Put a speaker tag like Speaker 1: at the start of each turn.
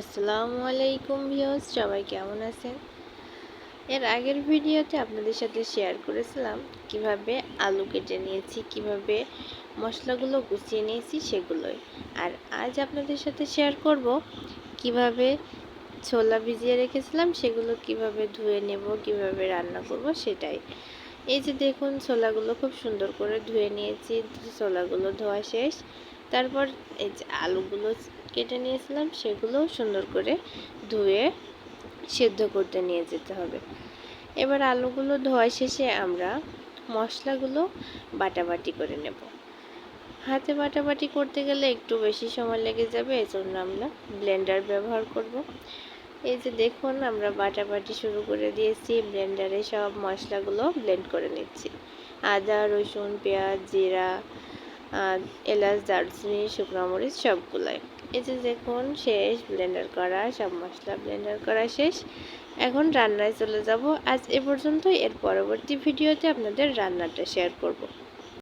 Speaker 1: আসসালামু আলাইকুম ভিউয়ার্স, সবাই কেমন আছেন? এর আগের ভিডিওতে আপনাদের সাথে শেয়ার করেছিলাম কিভাবে আলু কেটে নিয়েছি, কিভাবে মশলাগুলো গুছিয়ে নিয়েছি সেগুলোই। আর আজ আপনাদের সাথে শেয়ার করব কিভাবে ছোলা ভিজিয়ে রেখেছিলাম সেগুলো কিভাবে ধুয়ে নেব, কিভাবে রান্না করব সেটাই। এই যে দেখুন, ছোলাগুলো খুব সুন্দর করে ধুয়ে নিয়েছি, ছোলাগুলো ধোয়া শেষ। তারপর এই যে আলুগুলো কেটে নিয়েছিলাম সেগুলো সুন্দর করে ধুয়ে সেদ্ধ করতে নিয়ে যেতে হবে। এবার আলুগুলো ধোয়া শেষে আমরা মশলাগুলো বাটাবাটি করে নেব। হাতে বাটাবাটি করতে গেলে একটু বেশি সময় লেগে যাবে, এজন্য আমরা ব্লেন্ডার ব্যবহার করব। এই যে দেখুন, আমরা বাটাবাটি শুরু করে দিয়েছি, ব্লেন্ডারে সব মশলাগুলো ব্লেন্ড করে নিচ্ছি। আদা, রসুন, পেঁয়াজ, জিরা, এলাচ, দারচিনি, শুকনো মরিচ সবগুলাই। এই যে দেখুন, শেষ ব্লেন্ডার করা, সব মশলা ব্লেন্ডার করা শেষ। এখন রান্নায় চলে যাব। আজ এ পর্যন্তই। এর পরবর্তী ভিডিওতে আপনাদের রান্নাটা শেয়ার করব।